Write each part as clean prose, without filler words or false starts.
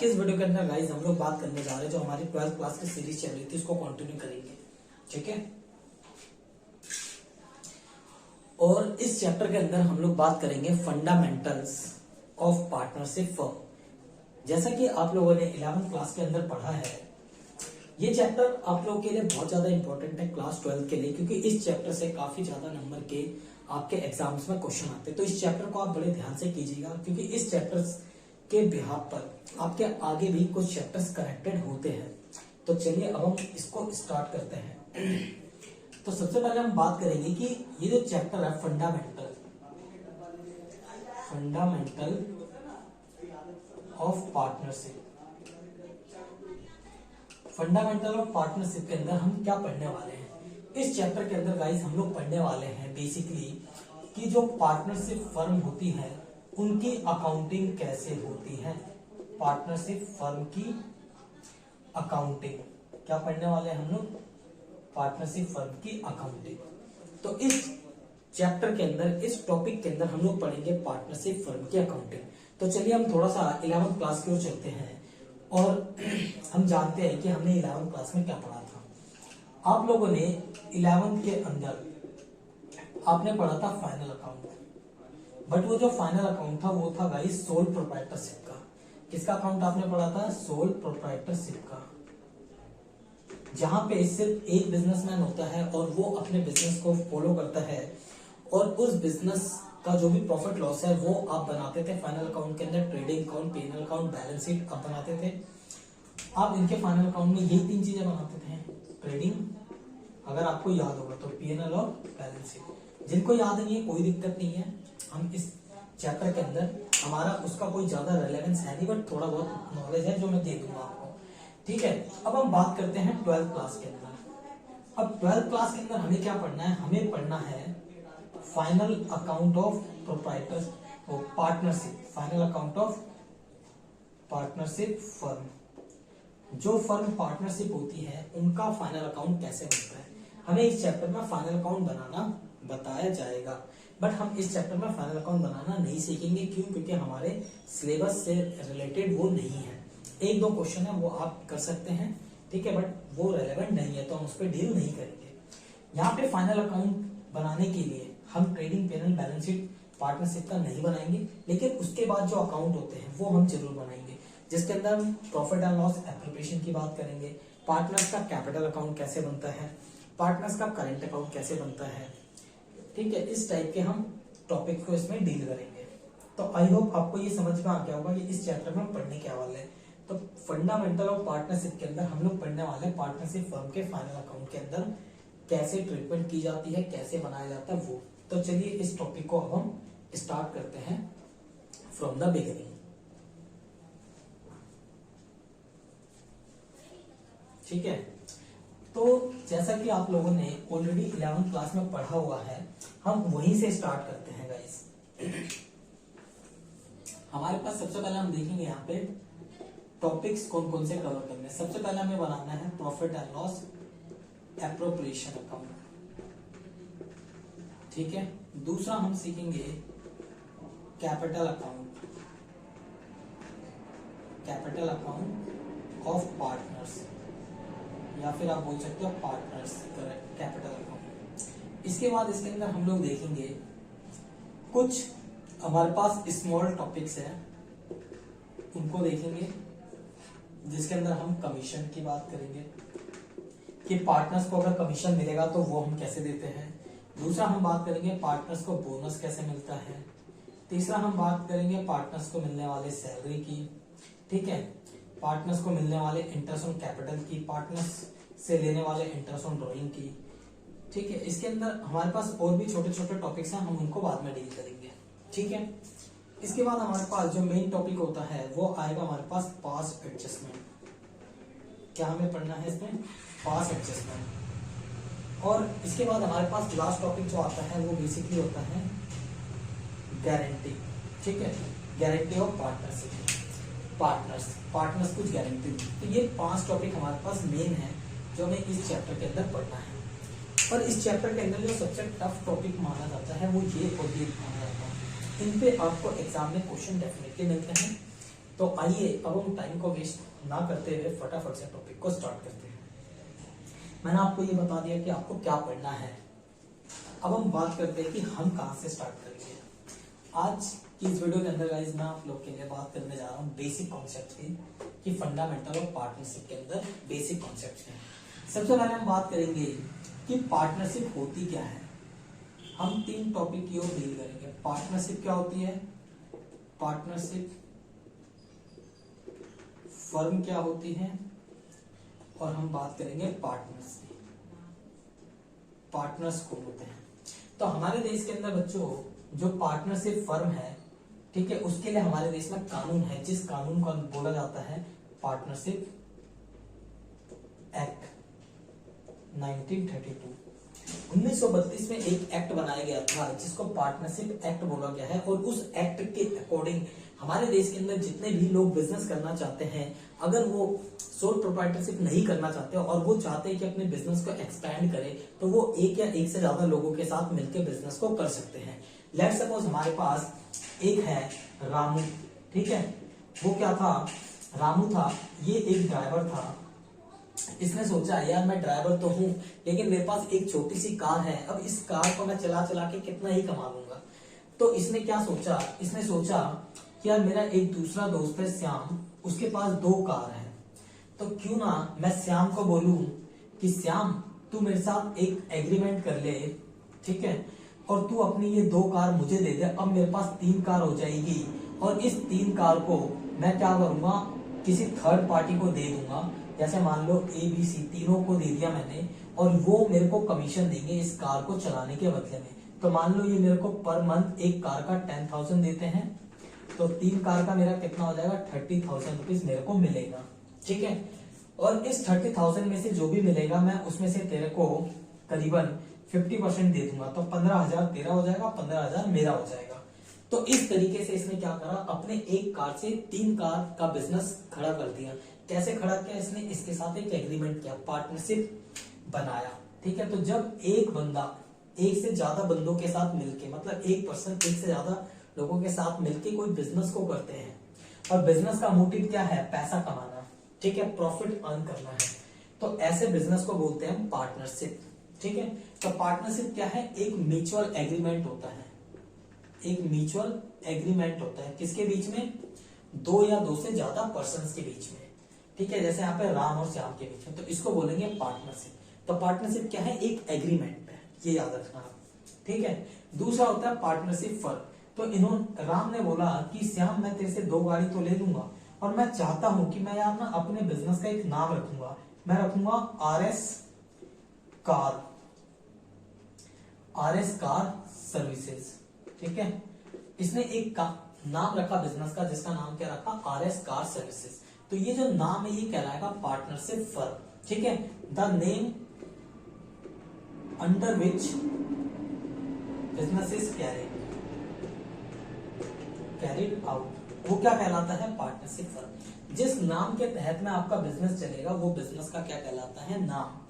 के इस वीडियो के अंदर गाइस हम लोग बात करने जा रहे हैं जो हमारी 12th क्लास की सीरीज चल रही थी उसको कंटिन्यू करेंगे, ठीक है। और इस चैप्टर के अंदर हम लोग बात करेंगे फंडामेंटल्स ऑफ पार्टनरशिप फर्म। जैसा कि आप लोगों ने 11th क्लास के अंदर पढ़ा है, ये चैप्टर आप लोगों के लिए बहुत ज्यादा इंपॉर्टेंट है क्लास 12 के लिए, क्योंकि इस चैप्टर से काफी ज्यादा नंबर के आपके एग्जाम्स में क्वेश्चन आते हैं। तो इस चैप्टर को आप बड़े ध्यान से कीजिएगा, क्योंकि इस चैप्टर के बिहाफ पर आपके आगे भी कुछ चैप्टर्स कनेक्टेड होते हैं। तो चलिए अब हम इसको स्टार्ट करते हैं। तो सबसे पहले हम बात करेंगे कि ये जो चैप्टर है fundamental of partnership, fundamental of partnership के अंदर हम क्या पढ़ने वाले हैं। इस चैप्टर के अंदर गाइस हम लोग पढ़ने वाले हैं बेसिकली कि जो पार्टनरशिप फर्म होती है उनकी अकाउंटिंग कैसे होती है। पार्टनरशिप फर्म की अकाउंटिंग क्या पढ़ने वाले हैं हम लोग, पार्टनरशिप फर्म की अकाउंटिंग। तो इस चैप्टर के अंदर, इस टॉपिक के अंदर हम लोग पढ़ेंगे पार्टनरशिप फर्म की अकाउंटिंग। तो चलिए हम थोड़ा सा 11th क्लास की ओर चलते हैं और हम जानते हैं कि हमने 11th क्लास में क्या पढ़ा था। आप लोगों ने 11th के अंदर आपने पढ़ा था फाइनल अकाउंट, बट वो जो फाइनल अकाउंट था वो था गाइस सोल प्रोप्राइटरशिप का। किसका अकाउंट आपने पढ़ा था, सोल प्रोप्राइटरशिप का, जहां पे सिर्फ एक बिजनेसमैन होता है और वो अपने बिजनेस को फॉलो करता है और उस बिजनेस का जो भी प्रॉफिट लॉस है वो आप बनाते थे फाइनल अकाउंट के अंदर। Trading account, PNL account, balance sheet आप बनाते थे। आप इनके फाइनल अकाउंट में यही तीन चीजें बनाते थे, ट्रेडिंग, अगर आपको याद होगा तो पीएनएल और बैलेंस शीट। जिनको याद नहीं है कोई दिक्कत नहीं है, हम इस चैप्टर के अंदर हमारा उसका कोई ज्यादा रेलेवेंस है नहीं, बट थोड़ा बहुत नॉलेज है जो मैं दे दूंगा आपको, ठीक है। अब हम बात करते हैं 12th क्लास के अंदर। अब 12th क्लास के अंदर हमें क्या पढ़ना है, हमें पढ़ना है final account of proprietors partnership, final account of partnership firm. जो फर्म पार्टनरशिप होती है उनका फाइनल अकाउंट कैसे बनता है, हमें इस चैप्टर में फाइनल अकाउंट बनाना बताया जाएगा। बट हम इस चैप्टर में फाइनल अकाउंट बनाना नहीं सीखेंगे, क्यों, क्योंकि हमारे सिलेबस से रिलेटेड वो नहीं है। एक दो क्वेश्चन है वो आप कर सकते हैं, ठीक है, बट वो रेलेवेंट नहीं है तो हम उस पर डील नहीं करेंगे। यहाँ पे फाइनल अकाउंट बनाने के लिए हम trading, PNL, balance sheet, partnership का नहीं बनाएंगे, लेकिन उसके बाद जो अकाउंट होते हैं वो हम जरूर बनाएंगे, जिसके अंदर हम प्रॉफिट एंड लॉस एप्रोप्रिएशन की बात करेंगे, पार्टनर्स का कैपिटल अकाउंट कैसे बनता है, पार्टनर्स का करंट अकाउंट कैसे बनता है, ठीक है। इस टाइप के हम टॉपिक को इसमें डील करेंगे। तो आई होप आपको ये समझ में आ गया होगा कि इस चैप्टर में पढ़ने क्या वाले हैं। तो फंडामेंटल ऑफ पार्टनरशिप के अंदर हम लोग पढ़ने वाले पार्टनरशिप फर्म के फाइनल अकाउंट के अंदर कैसे ट्रीटमेंट की जाती है, कैसे बनाया जाता है वो। तो चलिए इस टॉपिक को अब हम स्टार्ट करते हैं फ्रॉम द बिगिनिंग, ठीक है। तो जैसा कि आप लोगों ने ऑलरेडी 11th क्लास में पढ़ा हुआ है, हम वहीं से स्टार्ट करते हैं गाइस। हमारे पास सबसे पहले हम देखेंगे यहाँ पे टॉपिक्स कौन कौन से कवर करने हैं। सबसे पहले हमें बनाना है profit and loss appropriation account, ठीक है। दूसरा हम सीखेंगे capital account, capital account of partners, या फिर आप बोल सकते हो पार्टनर्स कैपिटल अकाउंट। इसके बाद इसके अंदर हम लोग देखेंगे कुछ हमारे पास स्मॉल टॉपिक्स हैं, उनको देखेंगे, जिसके अंदर हम कमीशन की बात करेंगे कि पार्टनर्स को अगर कमीशन मिलेगा तो वो हम कैसे देते हैं। दूसरा हम बात करेंगे पार्टनर्स को बोनस कैसे मिलता है। तीसरा हम बात करेंगे पार्टनर्स को मिलने वाले सैलरी की, ठीक है, पार्टनर्स को मिलने वाले इंटरेस्ट ऑन कैपिटल की, पार्टनर्स से लेने वाले इंटरेस्ट ऑन ड्रॉइंग की, ठीक है। इसके अंदर हमारे पास और भी छोटे छोटे टॉपिक्स हैं, हम उनको बाद में डील करेंगे, ठीक है। इसके बाद हमारे पास जो मेन टॉपिक होता है वो आएगा हमारे पास पास्ट एडजस्टमेंट। क्या हमें पढ़ना है इसमें, पास्ट एडजस्टमेंट। और इसके बाद हमारे पास लास्ट टॉपिक जो आता है वो बेसिकली होता है गारंटी, ठीक है, गारंटी ऑफ पार्टनरशिप, पार्टनर्स कुछ गारंटी। तो ये 5 टॉपिक हमारे पास मेन है जो हमें इस चैप्टर के अंदर पढ़ना है। और इस चैप्टर के अंदर जो सबसे टफ टॉपिक माना जाता है वो ये और ये माना जाता है। इन पे आपको एग्जाम में क्वेश्चन डेफिनेटली मिलते हैं। तो आइए अब हम टाइम को वेस्ट ना करते हुए फटाफट से टॉपिक को स्टार्ट करते हैं। मैंने आपको ये बता दिया कि आपको क्या पढ़ना है। अब हम बात करते हैं कि हम कहाँ से स्टार्ट करेंगे। आज की इस वीडियो के अंदर गाइस मैं आप लोग के लिए बात करने जा रहा हूँ बेसिक कॉन्सेप्ट की, कि फंडामेंटल ऑफ पार्टनरशिप के अंदर बेसिक कॉन्सेप्ट हैं। सबसे पहले हम बात करेंगे कि पार्टनरशिप होती क्या है। हम 3 टॉपिक की ओर डील करेंगे। पार्टनरशिप क्या होती है, पार्टनरशिप फर्म क्या होती है, और हम बात करेंगे पार्टनर्स कौन होते हैं। तो हमारे देश के अंदर बच्चों जो पार्टनरशिप फर्म है, ठीक है, उसके लिए हमारे देश में कानून है, जिस कानून को बोला जाता है पार्टनरशिप एक्ट 1932। 1932 में एक एक्ट बनाया गया था जिसको पार्टनरशिप एक्ट बोला गया है, और उस एक्ट के अकॉर्डिंग हमारे देश के अंदर जितने भी लोग बिजनेस करना चाहते हैं, अगर वो सोल प्रोप्राइटरशिप नहीं करना चाहते और वो चाहते हैं कि अपने बिजनेस को एक्सपैंड करें, तो वो एक या एक से ज्यादा लोगों के साथ मिलकर बिजनेस को कर सकते हैं। लेट्स सपोज हमारे पास एक है रामू, ठीक है, वो क्या था, रामू था, ये एक ड्राइवर था। इसने सोचा यार मैं ड्राइवर तो हूं, लेकिन मेरे पास एक छोटी सी कार है, अब इस कार को मैं चला चला के कितना ही कमा लूंगा। तो इसने क्या सोचा, इसने सोचा कि यार मेरा एक दूसरा दोस्त है श्याम, उसके पास 2 कार है, तो क्यों ना मैं श्याम को बोलूं कि श्याम तू मेरे साथ एक एग्रीमेंट कर ले, ठीक है, और तू अपनी ये 2 कार मुझे दे दे। अब मेरे पास 3 कार हो जाएगी, और इस 3 कार को मैं क्या करूंगा, किसी थर्ड पार्टी को दे दूंगा। जैसे मान लो ABC तीनों को दे दिया मैंने, और वो मेरे को कमीशन देंगे इस कार को चलाने के बदले में। तो मान लो ये मेरे को पर मंथ एक कार का 10,000 देते हैं, तो 3 कार का मेरा कितना हो जाएगा, 30,000 रुपीज मेरे को मिलेगा, ठीक है। और इस 30,000 में से जो भी मिलेगा मैं उसमें से तेरे को करीबन 50% दे दूंगा, तो 15,000 तेरा हो जाएगा, 15,000 मेरा हो जाएगा। तो इस तरीके से इसने क्या करा, अपने एक कार से 3 कार का बिजनेस खड़ा कर दिया। कैसे खड़ा किया, इसने इसके साथ एक एग्रीमेंट किया, पार्टनरशिप बनाया, ठीक है। तो जब एक बंदा एक से ज्यादा बंदों के साथ मिलके, मतलब एक पर्सन एक से ज्यादा लोगों के साथ मिलके कोई बिजनेस को करते हैं, और बिजनेस का मोटिव क्या है, पैसा कमाना, ठीक है, प्रॉफिट अर्न करना है, तो ऐसे बिजनेस को बोलते हैं पार्टनरशिप, ठीक है। तो पार्टनरशिप क्या है, एक म्यूचुअल एग्रीमेंट होता है, एक म्यूचुअल एग्रीमेंट होता है किसके बीच में, 2 या 2 से ज्यादा पर्सन्स के बीच में, ठीक है। जैसे यहाँ पे राम और श्याम के बीच में, तो इसको बोलेंगे पार्टनरशिप। तो पार्टनरशिप क्या है, एक एग्रीमेंट है, ये याद रखना, ठीक है। दूसरा होता है पार्टनरशिप फर्म। तो इन्होंने, राम ने बोला कि श्याम मैं तेरे से 2 गाड़ी तो ले लूंगा, और मैं चाहता हूं कि मैं यार ना अपने बिजनेस का एक नाम रखूंगा, मैं रखूंगा RS कार सर्विसेज, ठीक है। इसने एक नाम रखा बिजनेस का, जिसका नाम क्या रखा, RS कार सर्विसेज। तो ये जो नाम है ये कहलाएगा पार्टनरशिप फर्म, ठीक है। The name under which business is carried out, वो क्या कहलाता है, पार्टनरशिप फर्म। जिस नाम के तहत में आपका बिजनेस चलेगा वो बिजनेस का क्या कहलाता है, नाम।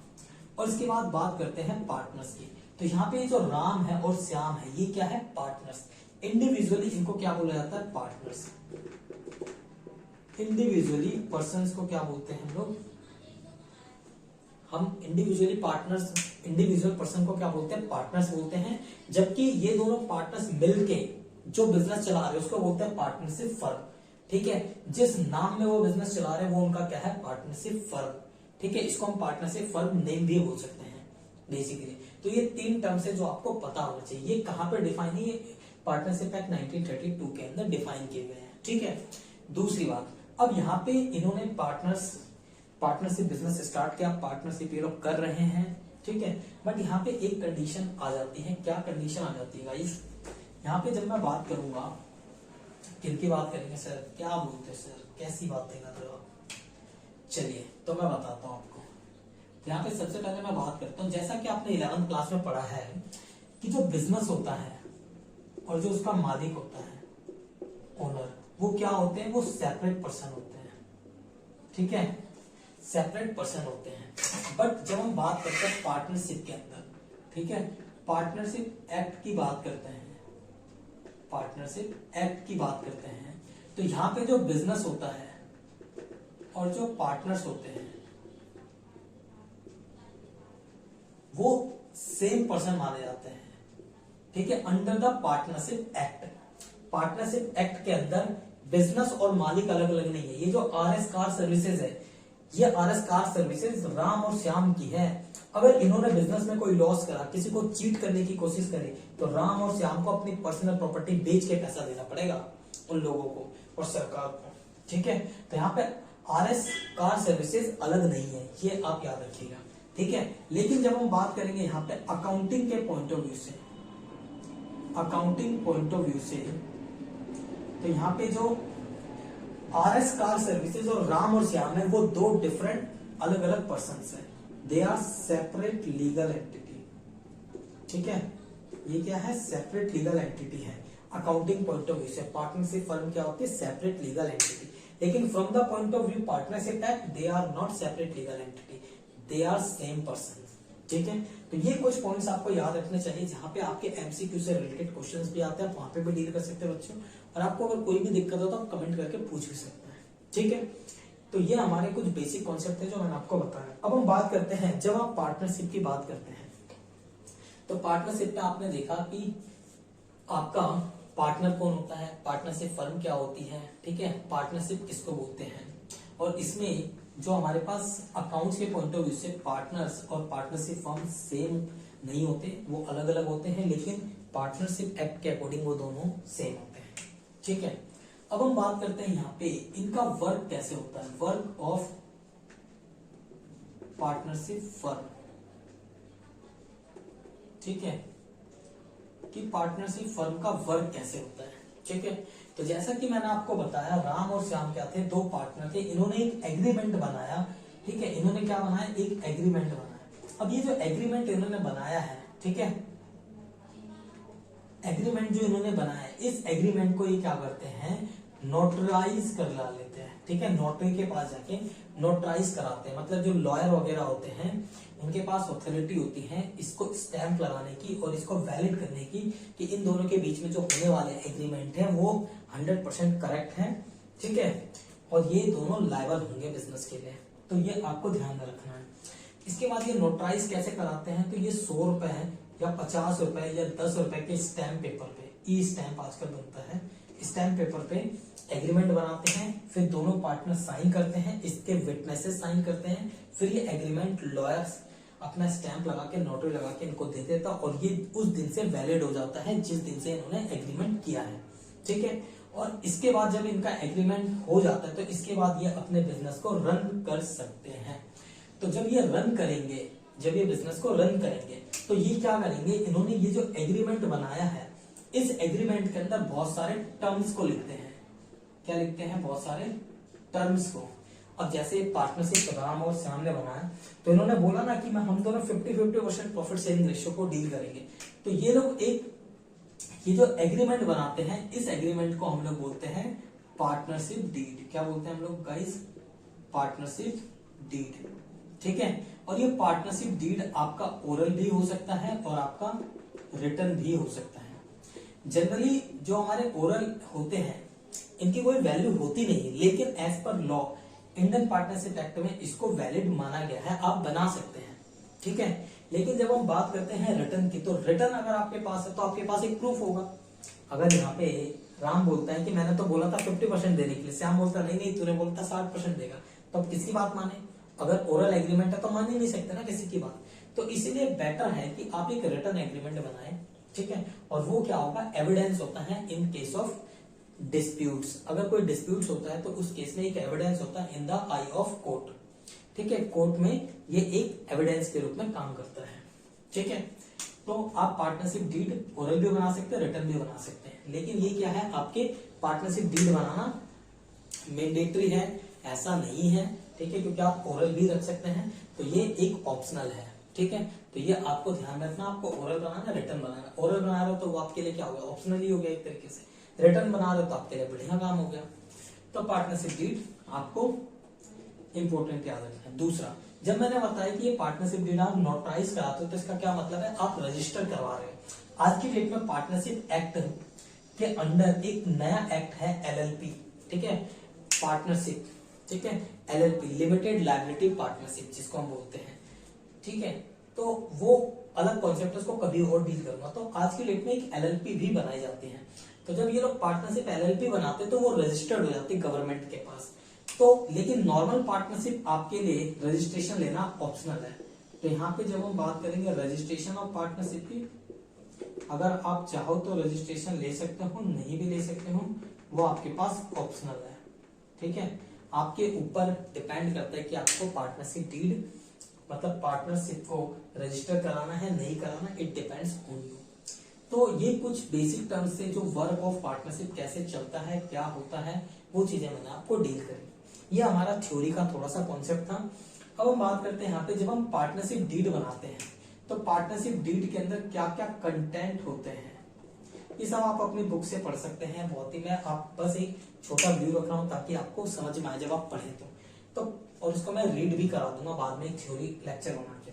और इसके बाद बात करते हैं पार्टनर्स की। तो यहाँ पे जो राम है और श्याम है, ये क्या है, पार्टनर्स। इंडिविजुअली इनको क्या बोला जाता है, पार्टनर्स। इंडिविजुअली पर्सन्स को क्या बोलते हैं हम इंडिविजुअली पार्टनर्स, इंडिविजुअल पर्सन को क्या बोलते हैं, पार्टनर्स बोलते हैं। जबकि ये दोनों पार्टनर्स मिलके जो बिजनेस चला रहे हैं उसको बोलते हैं पार्टनरशिप फर्म, ठीक है। जिस नाम में वो बिजनेस चला रहे हैं वो उनका क्या है, पार्टनरशिप फर्म, ठीक है। इसको हम पार्टनरशिप फर्म नेम भी बोल सकते हैं बेसिकली। तो ये 3 टर्म्स है जो आपको पता होना चाहिए। ये कहां पर डिफाइन है, ये पार्टनरशिप एक्ट 1932 के अंदर डिफाइन किए गए हैं, ठीक है। दूसरी बात, अब यहाँ पे इन्होंने पार्टनरशिप बिजनेस स्टार्ट किया, पार्टनरशिप ये लोग कर रहे हैं, ठीक है। बट यहाँ पे एक कंडीशन आ जाती है, क्या कंडीशन आ जाती है गाइस, यहाँ पे जब मैं बात करूंगा, किनकी बात करेंगे सर, क्या बोलते हैं सर, कैसी बातें कर रहे हो आप, चलिए तो मैं बताता हूँ आपको। यहाँ पे सबसे पहले मैं बात करता हूँ, जैसा कि आपने 11th क्लास में पढ़ा है कि जो बिजनेस होता है और जो उसका मालिक होता है, ओनर, वो क्या होते हैं, वो सेपरेट पर्सन होते हैं, ठीक है, सेपरेट पर्सन होते हैं। बट जब हम बात करते हैं पार्टनरशिप के अंदर, ठीक है, पार्टनरशिप एक्ट की बात करते हैं, पार्टनरशिप एक्ट की बात करते हैं, तो यहाँ पे जो बिजनेस होता है और जो पार्टनर्स होते हैं वो सेम पर्सन माने जाते हैं, ठीक है, under the partnership act. Partnership act के अंदर बिजनेस और मालिक अलग अलग नहीं है। ये जो आरएस कार सर्विसेज है, ये आरएस कार सर्विसेज राम और श्याम की है। अगर इन्होंने बिजनेस में कोई लॉस करा, किसी को चीट करने की कोशिश करे, तो राम और श्याम को अपनी पर्सनल प्रॉपर्टी बेच के पैसा देना पड़ेगा उन लोगों को और सरकार को, ठीक है। तो यहाँ पे आरएस कार सर्विसेज अलग नहीं है, ये आप याद रखिएगा, ठीक है। लेकिन जब हम बात करेंगे यहाँ पे अकाउंटिंग के पॉइंट ऑफ व्यू से, अकाउंटिंग पॉइंट ऑफ व्यू से, तो यहाँ पे जो आरएस कार सर्विसेज और राम और श्याम है वो दो डिफरेंट अलग अलग पर्संस हैं। They are separate legal entity, ठीक है। ये क्या है? सेपरेट लीगल एंटिटी है। अकाउंटिंग पॉइंट ऑफ व्यू से पार्टनरशिप फर्म क्या होती है? Separate legal entity. लेकिन from the point of view partnership act, they are not separate legal entity, they are same person, ठीक है। तो ये कुछ पॉइंट्स आपको याद रखने चाहिए, जहां पे आपके एमसीक्यू से रिलेटेड क्वेश्चंस भी आते हैं, वहां पे भी डील कर सकते हैं बच्चों। और आपको अगर कोई भी दिक्कत हो तो आप कमेंट करके पूछ भी सकते हैं, ठीक है। तो ये हमारे कुछ बेसिक कॉन्सेप्ट है जो मैंने आपको बताया। अब हम बात करते हैं, जब आप पार्टनरशिप की बात करते हैं तो पार्टनरशिप में आपने देखा कि आपका पार्टनर कौन होता है, पार्टनरशिप फर्म क्या होती है, ठीक है, पार्टनरशिप किसको बोलते हैं। और इसमें जो हमारे पास अकाउंट्स के पॉइंट ऑफ व्यू से पार्टनर्स और पार्टनरशिप फर्म सेम नहीं होते, वो अलग अलग होते हैं, लेकिन पार्टनरशिप एक्ट के अकॉर्डिंग वो दोनों सेम होते हैं, ठीक है। अब हम बात करते हैं यहाँ पे इनका वर्क कैसे होता है, वर्क ऑफ पार्टनरशिप फर्म, ठीक है, कि पार्टनरशिप फर्म का वर्क कैसे होता है, ठीक है। तो जैसा कि मैंने आपको बताया, राम और श्याम क्या थे? दो पार्टनर थे। इन्होंने एक एग्रीमेंट बनाया, ठीक है। इन्होंने क्या बनाया? एक एग्रीमेंट बनाया। अब ये जो एग्रीमेंट इन्होंने बनाया है, ठीक है, एग्रीमेंट जो इन्होंने बनाया है, इस एग्रीमेंट को ये क्या करते हैं? नोटराइज कर ला लेते हैं, ठीक है। नोटरी के पास जाके नोटराइज कराते हैं, मतलब जो लॉयर वगैरह होते हैं उनके पास अथॉरिटी होती है इसको स्टैंप लगाने की और इसको वैलिड करने की कि इन दोनों के बीच में जो होने वाले एग्रीमेंट है वो 100% करेक्ट है, ठीक है, और ये दोनों लायबल होंगे बिजनेस के लिए। तो ये आपको ध्यान में रखना है। इसके बाद ये नोटराइज कैसे कराते हैं? तो ये 100 रुपए है या 50 रुपए या 10 रुपए के स्टैंप पेपर पे, ई स्टैंप आजकल बनता है, स्टैंप पेपर पे एग्रीमेंट बनाते हैं, फिर दोनों पार्टनर साइन करते हैं, इसके विटनेसेस साइन करते हैं, फिर ये एग्रीमेंट लॉयर्स अपना स्टैंप लगा के, नोटरी लगा के इनको दे देता और ये उस दिन से वैलिड हो जाता है जिस दिन से इन्होंने एग्रीमेंट किया है, ठीक है। और इसके बाद जब इनका एग्रीमेंट हो जाता है तो इसके बाद ये अपने बिजनेस को रन कर सकते हैं। तो जब ये रन करेंगे, जब ये बिजनेस को रन करेंगे तो ये क्या करेंगे? इन्होंने ये जो एग्रीमेंट बनाया है, इस एग्रीमेंट के अंदर बहुत सारे टर्म्स को लिखते हैं। क्या लिखते हैं? बहुत सारे टर्म्स को। अब जैसे पार्टनरशिप राम और श्याम ने बनाया तो इन्होंने बोला ना कि मैं हम दोनों 50-50% प्रॉफिट शेयरिंग रेशियो को डील करेंगे। तो ये लोग ये जो एग्रीमेंट बनाते हैं, इस एग्रीमेंट को हम लोग बोलते हैं पार्टनरशिप डीड। क्या बोलते हैं हम लोग गाइस? पार्टनरशिप डीड, ठीक है। और ये पार्टनरशिप डीड आपका ओरल भी हो सकता है और आपका रिटर्न भी हो सकता है। जनरली जो हमारे ओरल होते हैं इनकी कोई वैल्यू होती नहीं, लेकिन as per law Indian partnership act में इसको वैलिड माना गया है, आप बना सकते हैं, ठीक है। लेकिन जब हम बात करते हैं रिटर्न की, तो रिटर्न अगर आपके पास है तो आपके पास एक प्रूफ होगा। अगर यहाँ पे राम बोलता है कि मैंने तो बोला था 50% देने के लिए, श्याम बोलता नहीं नहीं तूने बोलता 60% देगा, तो अब किसकी बात माने? अगर ओरल एग्रीमेंट है तो मान ही नहीं सकते ना किसी की बात। तो इसीलिए बेटर है कि आप एक रिटर्न एग्रीमेंट बनाएं, ठीक है। और वो क्या होगा? एविडेंस होता है इन केस ऑफ डिस्प्यूट्स। अगर कोई डिस्प्यूट्स होता है तो उस केस में एक एविडेंस होता है in the I of court, ठीक है। कोर्ट में ये एक एविडेंस के रूप में काम करता है, ठीक है। तो आप पार्टनरशिप डीड ओरल भी बना सकते हैं, रिटर्न भी बना सकते हैं, लेकिन ये क्या है? आपके पार्टनरशिप डीड बनाना मैंडेटरी है ऐसा नहीं है, ठीक है, क्योंकि आप ओरल भी रख सकते हैं, तो ये एक ऑप्शनल है, ठीक है। तो ये आपको ध्यान रखना, आपको ओरल बनाना, रिटर्न बनाना। ओरल बना रहे हो तो वो आपके लिए क्या हो गया? ऑप्शनल ही हो गया एक तरीके से। रिटर्न बना रहे हो तो आपके लिए बढ़िया काम हो गया। तो पार्टनरशिप डीड आपको इंपॉर्टेंट याद रखना है। दूसरा, जब मैंने बताया कि ये पार्टनरशिप डीड आप नोटराइज कराते हो तो इसका क्या मतलब है? आप रजिस्टर करवा रहे हो। आज की डेट में पार्टनरशिप एक्ट के अंडर एक नया एक्ट है LLP, ठीक है, पार्टनरशिप, ठीक है, एलएलपी, लिमिटेड लायबिलिटी पार्टनरशिप जिसको हम बोलते हैं, ठीक है। तो वो अलग कॉन्सेप्ट, उसको कभी और डील करूंगा। तो आज की डेट में एक एलएलपी भी बनाई जाती है। तो जब ये लोग पार्टनरशिप एलएलपी बनाते हैं तो वो रजिस्टर्ड हो जाती है गवर्नमेंट के पास। तो लेकिन नॉर्मल पार्टनरशिप आपके लिए रजिस्ट्रेशन लेना ऑप्शनल है। तो यहाँ पे जब हम बात करेंगे रजिस्ट्रेशन ऑफ पार्टनरशिप की, अगर आप चाहो तो रजिस्ट्रेशन ले सकते हो, नहीं भी ले सकते हो, वो आपके पास ऑप्शनल है, ठीक है। आपके ऊपर डिपेंड करता है कि आपको पार्टनरशिप डीड मतलब पार्टनरशिप को रजिस्टर कराना है नहीं कराना, इट डिपेंड्स ऑन यू। तो ये कुछ बेसिक टर्म्स से जो वर्क ऑफ पार्टनरशिप कैसे चलता है, क्या होता है, वो चीजें मैंने आपको डील करी। ये हमारा थ्योरी का थोड़ा सा कॉन्सेप्ट था। अब हम बात करते हैं यहाँ पे, जब हम पार्टनरशिप डीड बनाते हैं तो पार्टनरशिप डीड के अंदर क्या क्या कंटेंट होते हैं, ये सब आप अपनी बुक से पढ़ सकते हैं। बहुत ही मैं आप बस एक छोटा व्यू रख रहा हूँ ताकि आपको समझ में आए जब आप पढ़ें तो और उसको मैं रीड भी करा दूंगा बाद में, थ्योरी लेक्चर बना के।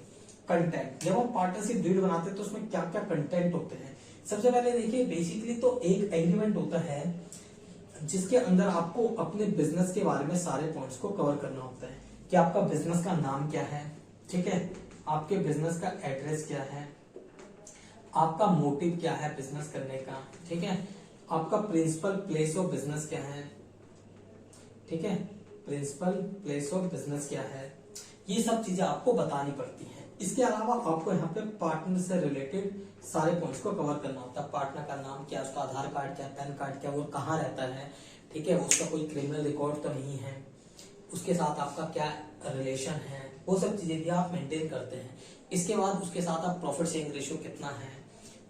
कंटेंट, जब हम पार्टनरशिप डीड बनाते हैं तो उसमें क्या क्या कंटेंट होते हैं। सबसे पहले देखिए, बेसिकली तो एक एग्रीमेंट होता है जिसके अंदर आपको अपने बिजनेस के बारे में सारे पॉइंट्स को कवर करना होता है कि आपका बिजनेस का नाम क्या है, ठीक है, आपके बिजनेस का एड्रेस क्या है, आपका मोटिव क्या है बिजनेस करने का, ठीक है, आपका प्रिंसिपल प्लेस ऑफ बिजनेस क्या है, ठीक है, प्रिंसिपल प्लेस ऑफ बिजनेस क्या है, ये सब चीजें आपको बतानी पड़ती हैं। इसके अलावा आपको यहाँ पे पार्टनर से रिलेटेड सारे पॉइंट्स को कवर करना होता है। पार्टनर का नाम क्या, उसका आधार कार्ड क्या, पैन कार्ड क्या, वो कहाँ रहता है, ठीक है, उसका कोई क्रिमिनल रिकॉर्ड तो नहीं है, उसके साथ आपका क्या रिलेशन है, वो सब चीजें भी आप मेंटेन करते हैं। इसके बाद उसके साथ आप प्रॉफिट शेयरिंग रेशियो कितना है,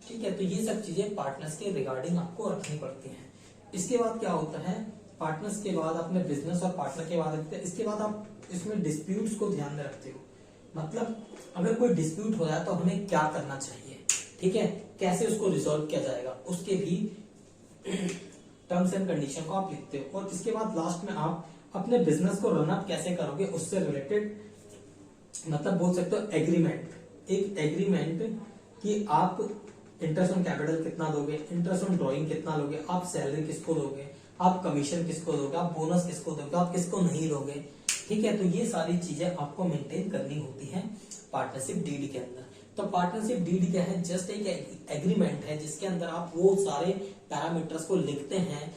ठीक है, तो ये सब चीजें पार्टनर्स के रिगार्डिंग आपको रखनी पड़ती हैं। इसके बाद क्या होता है, पार्टनर्स के बाद अपने बिजनेस और पार्टनर के बाद रखते हैं। इसके बाद आप इसमें डिस्प्यूट्स को ध्यान में रखते हो, मतलब अगर कोई डिस्प्यूट हो जाए तो हमें क्या करना चाहिए, ठीक है, कैसे उसको रिजॉल्व किया जाएगा, उसके भी टर्म्स एंड कंडीशन को आप लिखते हो। और इसके बाद लास्ट में आप अपने बिजनेस को रन अप कैसे करोगे उससे रिलेटेड, मतलब बोल सकते हो एग्रीमेंट, एक एग्रीमेंट कि आप इंटरेस्ट ऑन कैपिटल कितना दोगे, इंटरेस्ट ऑन ड्रॉइंग कितना लोगे, आप सैलरी किसको दोगे, आप कमीशन किसको दोगे, आप बोनस किसको दोगे, आप किसको नहीं दोगे, ठीक है। तो ये सारी चीजें आपको मेंटेन करनी होती हैं पार्टनरशिप डीड के अंदर। तो पार्टनरशिप डीड क्या है, जस्ट एक एग्रीमेंट है जिसके अंदर आप वो सारे पैरामीटर्स को लिखते हैं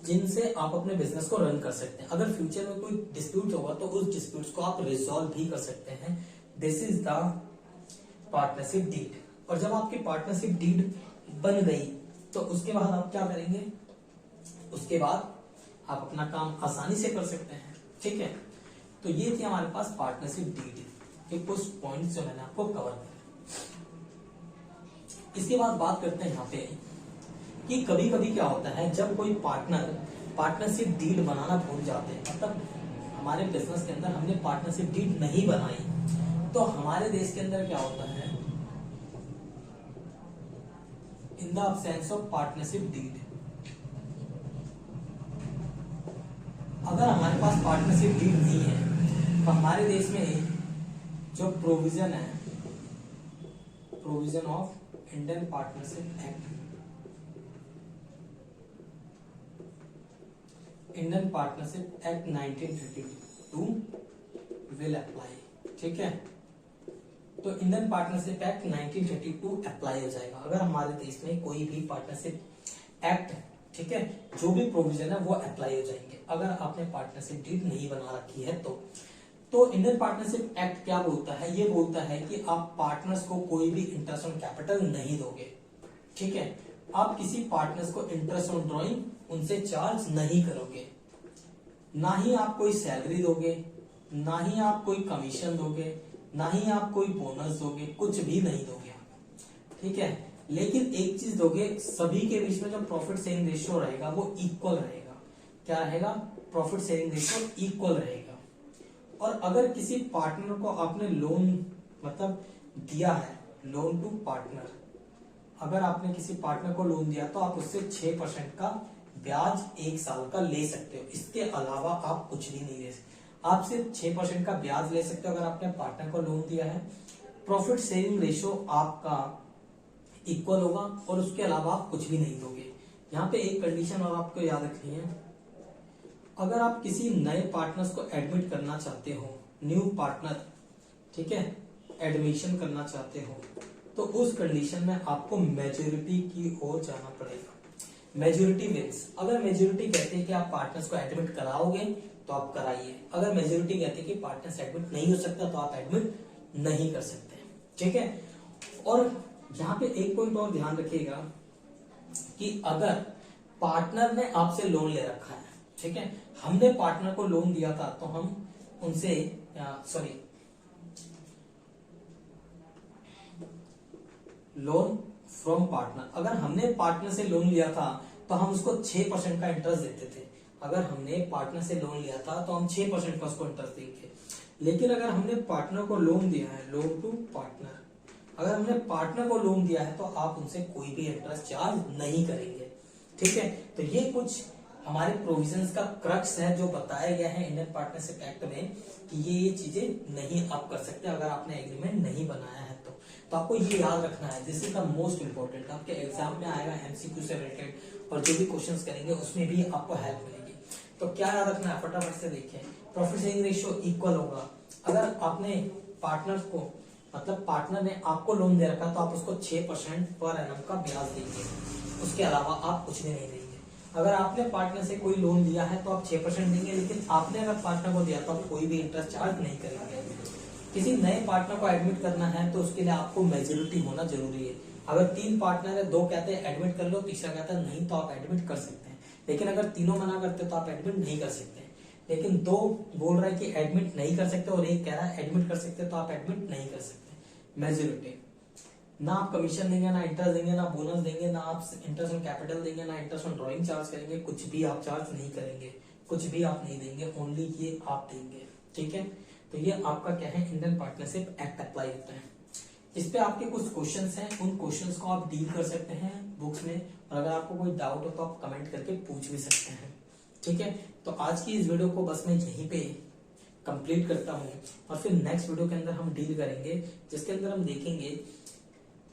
जिनसे आप अपने बिजनेस को रन कर सकते हैं। अगर फ्यूचर में कोई डिस्प्यूट होगा तो उस डिस्प्यूट्स को आप रिजॉल्व भी कर सकते हैं। This is the partnership deed. और जब आपकी पार्टनरशिप डीड बन गई तो उसके बाद आप क्या करेंगे, उसके बाद आप अपना काम आसानी से कर सकते हैं, ठीक है। तो ये थी हमारे पास पार्टनरशिप डीड के कुछ पॉइंट्स जो मैंने आपको कवर किया। इसके बाद बात करते हैं यहाँ पे कि कभी कभी क्या होता है, जब कोई पार्टनर पार्टनरशिप डीड बनाना भूल जाते हैं, मतलब हमारे बिजनेस के अंदर हमने पार्टनरशिप डीड नहीं बनाई, तो हमारे देश के अंदर क्या होता है, in the absence of partnership deed, अगर हमारे पास पार्टनरशिप डीड नहीं है तो हमारे देश में जो प्रोविजन है, provision of Indian partnership act, Indian partnership act 1932 will apply, ठीक है। तो इंडियन पार्टनरशिप एक्ट 1932 अप्लाई हो जाएगा अगर हमारे देश में कोई भी पार्टनरशिप एक्ट, ठीक है, जो भी प्रोविजन है वो अप्लाई हो जाएंगे अगर आपने पार्टनरशिप डीड नहीं बना रखी है तो इंडियन पार्टनरशिप एक्ट क्या बोलता है, ये बोलता है कि आप पार्टनर्स को कोई भी इंटरेस्ट ऑन कैपिटल नहीं दोगे, ठीक है, आप किसी पार्टनर्स को इंटरेस्ट ऑन ड्रॉइंग उनसे चार्ज नहीं करोगे, ना ही आप कोई सैलरी दोगे, ना ही आप कोई कमीशन दोगे, ना ही आप कोई बोनस दोगे, कुछ भी नहीं दोगे आप, ठीक है। लेकिन एक चीज दोगे, सभी के बीच में जो प्रॉफिट शेयरिंग रेशियो रहेगा वो इक्वल रहेगा। क्या रहेगा, प्रॉफिट शेयरिंग रेशियो इक्वल रहेगा। और अगर किसी पार्टनर को आपने लोन मतलब दिया है, लोन टू पार्टनर, अगर आपने किसी पार्टनर को लोन दिया तो आप उससे 6% का ब्याज 1 साल का ले सकते हो, इसके अलावा आप कुछ भी नहीं ले सकते। आप सिर्फ 6% का ब्याज ले सकते हो अगर आपने पार्टनर को लोन दिया है। प्रॉफिट शेयरिंग रेशियो आपका इक्वल होगा और उसके अलावा आप कुछ भी नहीं दोगे। यहाँ पे एक कंडीशन और आपको याद रखनी है, अगर आप किसी नए पार्टनर्स को एडमिट करना चाहते हो, न्यू पार्टनर, ठीक है, एडमिशन करना चाहते हो, तो उस कंडीशन में आपको मेजोरिटी की ओर जाना पड़ेगा। मेजोरिटी मीन्स, अगर मेजोरिटी कहते हैं कि आप पार्टनर्स को एडमिट कराओगे तो आप कराइए, अगर मेजोरिटी कहते हैं कि पार्टनर्स एडमिट नहीं हो सकता तो आप एडमिट नहीं कर सकते, ठीक है। और यहाँ पे एक पॉइंट और ध्यान रखिएगा कि अगर पार्टनर ने आपसे लोन ले रखा है, ठीक है, हमने पार्टनर को लोन दिया था तो हम उनसे लोन फ्रॉम पार्टनर, अगर हमने पार्टनर से लोन लिया था तो हम उसको 6% का इंटरेस्ट देते थे। अगर हमने पार्टनर से लोन लिया था तो हम 6% का उसको इंटरेस्ट देंगे। लेकिन अगर हमने पार्टनर को लोन दिया है, लोन टू पार्टनर, अगर हमने पार्टनर को लोन दिया है तो आप उनसे कोई भी इंटरेस्ट चार्ज नहीं करेंगे, ठीक है। तो ये कुछ हमारे प्रोविजंस का क्रक्स है जो बताया गया है इंडियन पार्टनरशिप एक्ट में कि ये चीजें नहीं आप कर सकते अगर आपने एग्रीमेंट नहीं बनाया है तो आपको ये याद रखना है। This is the most important, आपके एग्जाम में आएगा एमसीक्यू से रिलेटेड और जो भी क्वेश्चंस करेंगे उसमें भी आपको हेल्प मिलेगी। तो क्या याद रखना है, फटाफट से देखें। प्रॉफिट शेयरिंग रेशियो इक्वल होगा। अगर आपने पार्टनर्स को, मतलब पार्टनर ने आपको लोन दे रखा तो आप उसको 6% पर एनम का ब्याज देंगे, उसके अलावा आप कुछ भी नहीं देंगे। अगर आपने पार्टनर से कोई लोन लिया है तो आप 6% देंगे, लेकिन आपने अगर पार्टनर को दिया तो आप कोई भी इंटरेस्ट चार्ज नहीं करेंगे। किसी नए पार्टनर को एडमिट करना है तो उसके लिए आपको मेजोरिटी होना जरूरी है। अगर 3 पार्टनर है, 2 कहते हैं एडमिट कर लो, तीसरा कहता है नहीं, तो आप एडमिट कर सकते हैं। लेकिन अगर तीनों मना करते तो आप एडमिट नहीं कर सकते। लेकिन 2 बोल रहा है कि एडमिट नहीं कर सकते और 1 कह रहा है एडमिट कर सकते, तो आप एडमिट नहीं कर सकते। मेजोरिटी, ना आप कमीशन देंगे, ना इंटरेस्ट देंगे, ना बोनस देंगे, ना आप इंटरेस्ट ऑन कैपिटल देंगे, ना इंटरेस्ट ऑन ड्रॉइंग चार्ज करेंगे, कुछ भी आप चार्ज नहीं करेंगे, कुछ भी आप नहीं देंगे, ओनली ये आप देंगे, ठीक है। तो ये आपका क्या है, इंडियन पार्टनरशिप एक्ट अप्लाई होता है। इस पे आपके कुछ क्वेश्चंस हैं, उन क्वेश्चंस को आप डील कर सकते हैं बुक्स में, और अगर आपको कोई डाउट हो तो आप कमेंट करके पूछ भी सकते हैं, ठीक है। तो आज की इस वीडियो को बस मैं यहीं पे कंप्लीट करता हूँ और फिर नेक्स्ट वीडियो के अंदर हम डील करेंगे, जिसके अंदर हम देखेंगे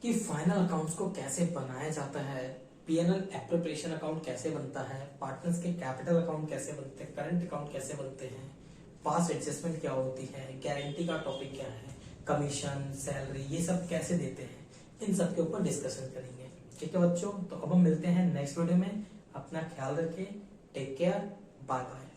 कि फाइनल अकाउंट्स को कैसे बनाया जाता है, पीएनएल एप्रोप्रिएशन अकाउंट कैसे बनता है, पार्टनर्स के कैपिटल अकाउंट कैसे बनते हैं, करंट अकाउंट कैसे बनते हैं, पास्ट एडजस्टमेंट क्या होती है, गारंटी का टॉपिक क्या है, कमीशन, सैलरी, ये सब कैसे देते हैं, इन सब के ऊपर डिस्कशन करेंगे, ठीक है बच्चों। तो अब हम मिलते हैं नेक्स्ट वीडियो में, अपना ख्याल रखें, टेक केयर, बाय बाय।